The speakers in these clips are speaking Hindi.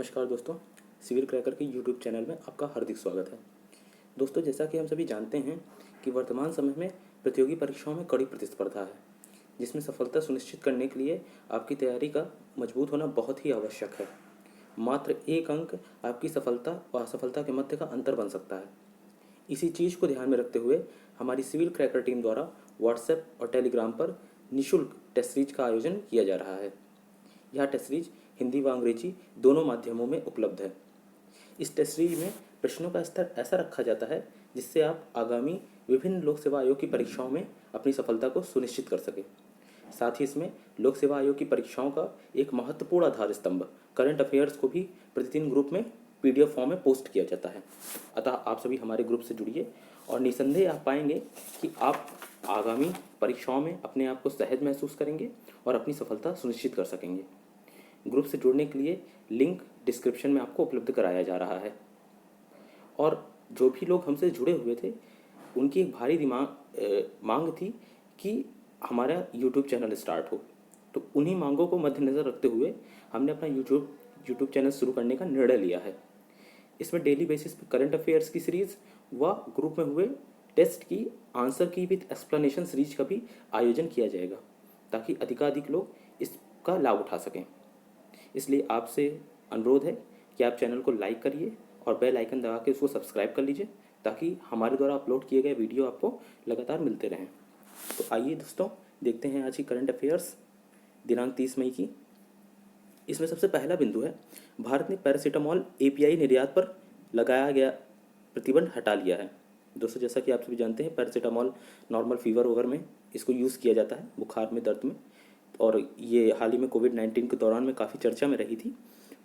नमस्कार दोस्तों, सिविल क्रैकर के यूट्यूब चैनल में आपका हार्दिक स्वागत है। दोस्तों, जैसा कि हम सभी जानते हैं कि वर्तमान समय में प्रतियोगी परीक्षाओं में कड़ी प्रतिस्पर्धा है, जिसमें सफलता सुनिश्चित करने के लिए आपकी तैयारी का मजबूत होना बहुत ही आवश्यक है। मात्र एक अंक आपकी सफलता और असफलता के मध्य का अंतर बन सकता है। इसी चीज़ को ध्यान में रखते हुए हमारी सिविल क्रैकर टीम द्वारा व्हाट्सएप और टेलीग्राम पर निःशुल्क टेस्ट सीरीज का आयोजन किया जा रहा है। यह टेस्ट सीरीज हिंदी व अंग्रेजी दोनों माध्यमों में उपलब्ध है। इस टेस्ट सीरीज में प्रश्नों का स्तर ऐसा रखा जाता है जिससे आप आगामी विभिन्न लोक सेवा आयोग की परीक्षाओं में अपनी सफलता को सुनिश्चित कर सकें। साथ ही इसमें लोक सेवा आयोग की परीक्षाओं का एक महत्वपूर्ण आधार स्तंभ करंट अफेयर्स को भी प्रतिदिन ग्रुप में PDF फॉर्म में पोस्ट किया जाता है। अतः आप सभी हमारे ग्रुप से जुड़िए और निसंदेह आप पाएंगे कि आप आगामी परीक्षाओं में अपने आप को सहज महसूस करेंगे और अपनी सफलता सुनिश्चित कर सकेंगे। ग्रुप से जुड़ने के लिए लिंक डिस्क्रिप्शन में आपको उपलब्ध कराया जा रहा है। और जो भी लोग हमसे जुड़े हुए थे उनकी एक भारी मांग थी कि हमारा यूट्यूब चैनल स्टार्ट हो, तो उन्हीं मांगों को मद्देनज़र रखते हुए हमने अपना यूट्यूब चैनल शुरू करने का निर्णय लिया है। इसमें डेली बेसिस पर करंट अफेयर्स की सीरीज़ व ग्रुप में हुए टेस्ट की आंसर की विद एक्सप्लेनेशन सीरीज का भी आयोजन किया जाएगा, ताकि अधिकाधिक लोग इसका लाभ उठा सकें। इसलिए आपसे अनुरोध है कि आप चैनल को लाइक करिए और बेल आइकन दबा के उसको सब्सक्राइब कर लीजिए, ताकि हमारे द्वारा अपलोड किए गए वीडियो आपको लगातार मिलते रहें। तो आइए दोस्तों, देखते हैं आज की करंट अफेयर्स दिनांक 30 मई की। इसमें सबसे पहला बिंदु है, भारत ने पैरासीटामोल API निर्यात पर लगाया गया प्रतिबंध हटा लिया है। दोस्तों, जैसा कि आप सभी जानते हैं, पैरासीटामोल नॉर्मल फीवर वगैरह में इसको यूज़ किया जाता है, बुखार में, दर्द में, और ये हाल ही में कोविड-19 के दौरान में काफ़ी चर्चा में रही थी।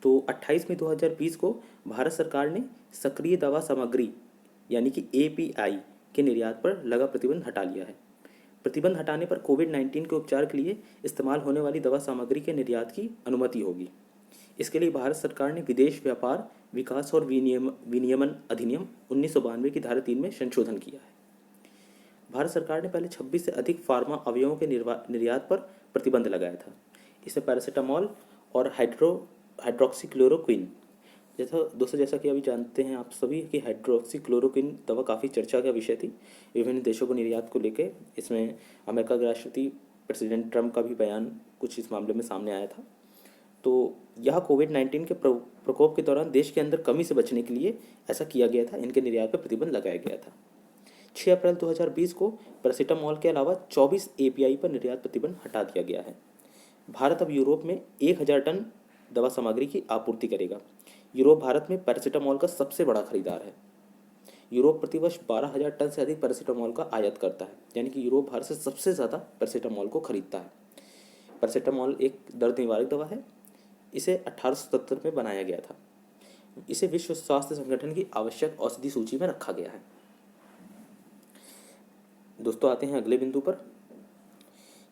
तो 28 मई 2020 को भारत सरकार ने सक्रिय दवा सामग्री यानी कि API के निर्यात पर लगा प्रतिबंध हटा लिया है। प्रतिबंध हटाने पर कोविड-19 के उपचार के लिए इस्तेमाल होने वाली दवा सामग्री के निर्यात की अनुमति होगी। इसके लिए भारत सरकार ने विदेश व्यापार विकास और विनियमन अधिनियम 1992 की धारा 3 में संशोधन किया है। भारत सरकार ने पहले 26 से अधिक फार्मा अवयवों के निर्यात पर प्रतिबंध लगाया था। इसमें पैरासीटामोल और हाइड्रोक्सीक्लोरोक्विन, जैसा कि अभी जानते हैं आप सभी कि हाइड्रोक्सीक्लोरोक्विन दवा काफ़ी चर्चा का विषय थी विभिन्न देशों को निर्यात को लेकर। इसमें अमेरिका के राष्ट्रपति प्रेसिडेंट ट्रंप का भी बयान कुछ इस मामले में सामने आया था। तो यह कोविड-19 के प्रकोप के दौरान देश के अंदर कमी से बचने के लिए ऐसा किया गया था, इनके निर्यात पर प्रतिबंध लगाया गया था। 6 अप्रैल 2020 को पैरासीटामोल के अलावा 24 API पर निर्यात प्रतिबंध हटा दिया गया है। भारत अब यूरोप में 1000 टन दवा सामग्री की आपूर्ति करेगा। यूरोप भारत में पैरासीटामोल का सबसे बड़ा खरीदार है। यूरोप प्रतिवर्ष 12,000 टन से अधिक पैरासीटामोल का आयात करता है, यानी कि यूरोप भारत से सबसे ज़्यादा पैरासीटामोल को खरीदता है। पैरासीटामोल एक दर्द निवारक दवा है। इसे 1877 में बनाया गया था। इसे विश्व स्वास्थ्य संगठन की आवश्यक औषधि सूची में रखा गया है। दोस्तों, आते हैं अगले बिंदु पर।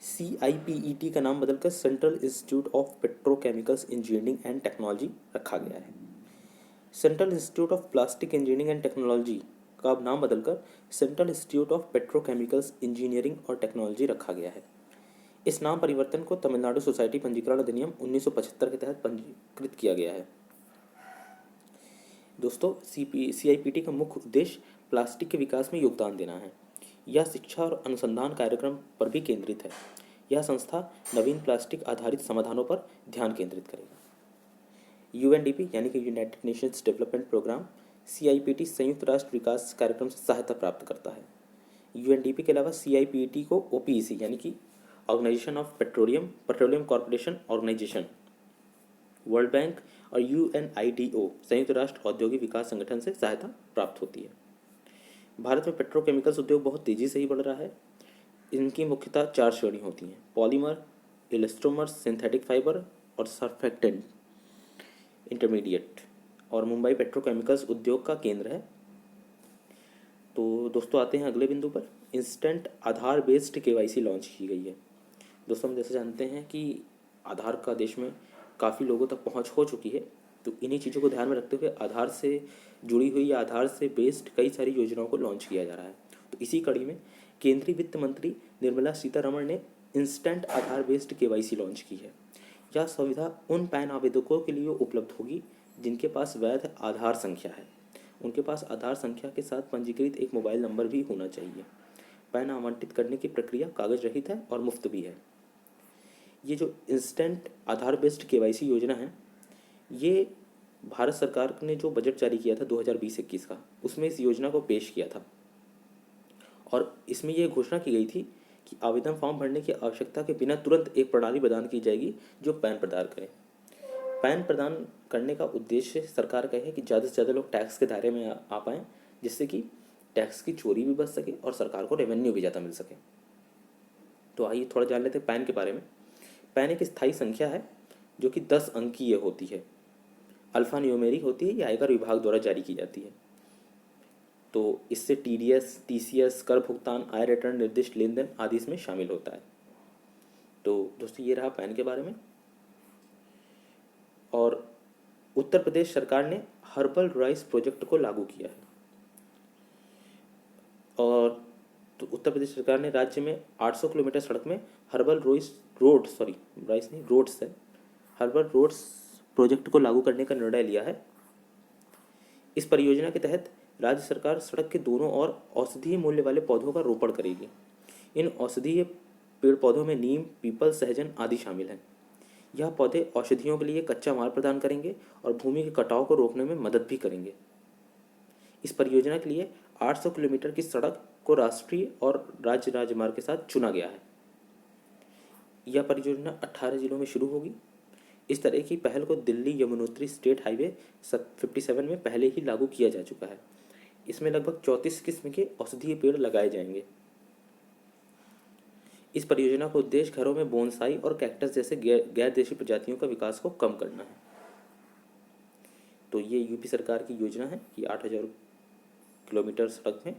CIPET का नाम बदलकर central institute of petrochemicals engineering and technology रखा गया है। Central institute of plastic engineering and technology का अब नाम बदलकर central institute of petrochemicals engineering और टेक्नोलॉजी रखा गया है। इस नाम परिवर्तन को तमिलनाडु सोसाइटी पंजीकरण अधिनियम 1975 के तहत पंजीकृत किया गया है। दोस्तों, CIPT का मुख्य उद्देश्य प्लास्टिक के विकास में योगदान देना है। यह शिक्षा और अनुसंधान कार्यक्रम पर भी केंद्रित है। यह संस्था नवीन प्लास्टिक आधारित समाधानों पर ध्यान केंद्रित करेगा। UNDP यानी कि United Nations Development Programme CIPT संयुक्त राष्ट्र विकास कार्यक्रम से सहायता प्राप्त करता है। UNDP के अलावा CIPT को OPEC यानी कि organisation of petroleum corporation organisation, World Bank और UNIDO संयुक्त राष्ट्र औद्योगिक विकास संगठन से सहायता प्राप्त होती है। भारत में पेट्रोकेमिकल्स उद्योग बहुत तेज़ी से ही बढ़ रहा है। इनकी मुख्यतः 4 श्रेणी होती हैं: पॉलीमर, इलास्टोमर, सिंथेटिक फाइबर और सर्फेक्टेंट इंटरमीडिएट। और मुंबई पेट्रोकेमिकल्स उद्योग का केंद्र है। तो दोस्तों, आते हैं अगले बिंदु पर। इंस्टेंट आधार बेस्ड KYC लॉन्च की गई है। दोस्तों, हम जैसे जानते हैं कि आधार का देश में काफ़ी लोगों तक पहुंच हो चुकी है, तो इन्हीं चीज़ों को ध्यान में रखते हुए आधार से जुड़ी हुई या आधार से बेस्ड कई सारी योजनाओं को लॉन्च किया जा रहा है। तो इसी कड़ी में केंद्रीय वित्त मंत्री निर्मला सीतारमण ने इंस्टेंट आधार बेस्ड KYC लॉन्च की है। यह सुविधा उन पैन आवेदकों के लिए उपलब्ध होगी जिनके पास वैध आधार संख्या है। उनके पास आधार संख्या के साथ पंजीकृत एक मोबाइल नंबर भी होना चाहिए। पैन आवंटित करने की प्रक्रिया कागज रहित है और मुफ्त भी है। ये जो इंस्टेंट आधार बेस्ड केवाईसी योजना है, ये भारत सरकार ने जो बजट जारी किया था 2020-21 का, उसमें इस योजना को पेश किया था और इसमें ये घोषणा की गई थी कि आवेदन फॉर्म भरने की आवश्यकता के बिना तुरंत एक प्रणाली प्रदान की जाएगी जो पैन प्रदान करे। पैन प्रदान करने का उद्देश्य सरकार का है कि ज़्यादा से ज़्यादा लोग टैक्स के दायरे में आ पाएँ, जिससे कि टैक्स की चोरी भी बच सके और सरकार को रेवेन्यू भी ज़्यादा मिल सके। तो आइए थोड़ा जान लेते हैं पैन के बारे में। पैन एक स्थायी संख्या है जो कि 10 अंकीय होती है, अल्फ़ा न्यूमेरिक होती है, ये आयकर विभाग द्वारा जारी की जाती है। तो इससे टीडीएस, टीसीएस, कर भुगतान, आय रिटर्न, निर्दिष्ट लेन देन आदि इसमें शामिल होता है। तो दोस्तों ये रहा पैन के बारे में। और उत्तर प्रदेश सरकार ने हर्बल राइस प्रोजेक्ट को लागू किया है। और तो उत्तर प्रदेश सरकार ने राज्य में 800 किलोमीटर सड़क में हर्बल रोड्स प्रोजेक्ट को लागू करने का निर्णय लिया है। इस परियोजना के तहत राज्य सरकार सड़क के दोनों ओर औषधीय मूल्य वाले पौधों का रोपण करेगी। इन औषधीय पेड़ पौधों में नीम, पीपल, सहजन आदि शामिल हैं। यह पौधे औषधियों के लिए कच्चा माल प्रदान करेंगे और भूमि के कटाव को रोकने में मदद भी करेंगे। इस परियोजना के लिए 800 किलोमीटर की सड़क को राष्ट्रीय और राज्य राजमार्ग के साथ चुना गया है। यह परियोजना 18 जिलों में शुरू होगी। इस तरह की पहल को दिल्ली यमुनोत्री स्टेट हाईवे 57 में पहले ही लागू किया जा चुका है। इसमें लगभग 34 किस्म के औषधीय पेड़ लगाए जाएंगे। इस परियोजना का उद्देश्य घरों में बोनसाई और कैक्टस जैसे गैर देशी प्रजातियों का विकास को कम करना है। तो ये यूपी सरकार की योजना है कि 8000 किलोमीटर सड़क में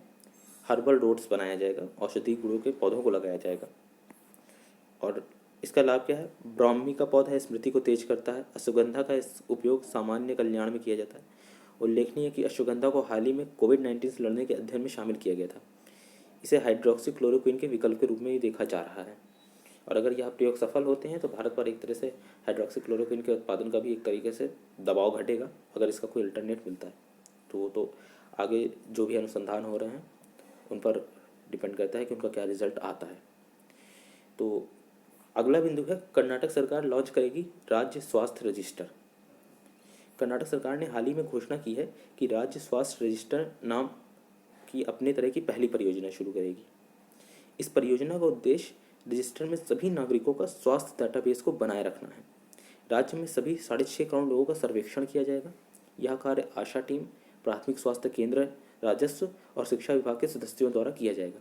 हर्बल रोड्स बनाया जाएगा, औषधीय गुणों के पौधों को लगाया जाएगा। और इसका लाभ क्या है? ब्राह्मी का पौधा है, स्मृति को तेज करता है। अश्वगंधा का उपयोग सामान्य कल्याण में किया जाता है। उल्लेखनीय है कि अश्वगंधा को हाल ही में कोविड-19 से लड़ने के अध्ययन में शामिल किया गया था। इसे हाइड्रोक्सी क्लोरोक्विन के विकल्प के रूप में ही देखा जा रहा है। और अगर यह प्रयोग सफल होते हैं तो भारत पर एक तरह से हाइड्रोक्सी क्लोरोक्विन के उत्पादन का भी एक तरीके से दबाव घटेगा, अगर इसका कोई अल्टरनेट मिलता है तो आगे जो भी अनुसंधान हो रहे हैं उन पर डिपेंड करता है कि उनका क्या रिजल्ट आता है। तो अगला बिंदु है, कर्नाटक सरकार लॉन्च करेगी राज्य स्वास्थ्य रजिस्टर। कर्नाटक सरकार ने हाल ही में घोषणा की है कि राज्य स्वास्थ्य रजिस्टर नाम की अपने तरह की पहली परियोजना शुरू करेगी। इस परियोजना का उद्देश्य रजिस्टर में सभी नागरिकों का स्वास्थ्य डाटाबेस को बनाए रखना है। राज्य में सभी 6.5 करोड़ लोगों का सर्वेक्षण किया जाएगा। यह कार्य आशा टीम, प्राथमिक स्वास्थ्य केंद्र, राजस्व और शिक्षा विभाग के सदस्यों द्वारा किया जाएगा।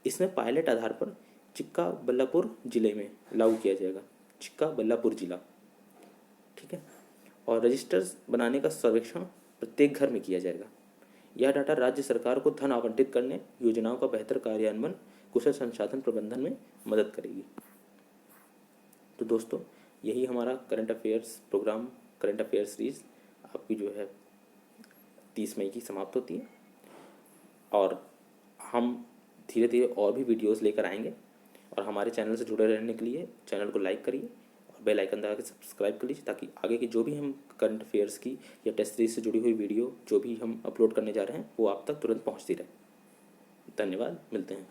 इसमें पायलट आधार पर चिक्काबल्लापुर जिले में लागू किया जाएगा। चिक्काबल्लापुर जिला, ठीक है। और रजिस्टर्स बनाने का सर्वेक्षण प्रत्येक घर में किया जाएगा। यह डाटा राज्य सरकार को धन आवंटित करने, योजनाओं का बेहतर कार्यान्वयन, कुशल संसाधन प्रबंधन में मदद करेगी। तो दोस्तों यही हमारा current affairs programme, current affairs series आपकी जो है 30 मई की समाप्त होती है। और हम धीरे धीरे और भी वीडियोस लेकर आएंगे। और हमारे चैनल से जुड़े रहने के लिए चैनल को लाइक करिए और बेल आइकन दबा के सब्सक्राइब कर लीजिए, ताकि आगे की जो भी हम करंट अफेयर्स की या टेस्ट सीरीज से जुड़ी हुई वीडियो जो भी हम अपलोड करने जा रहे हैं वो आप तक तुरंत पहुंचती रहे। धन्यवाद, मिलते हैं।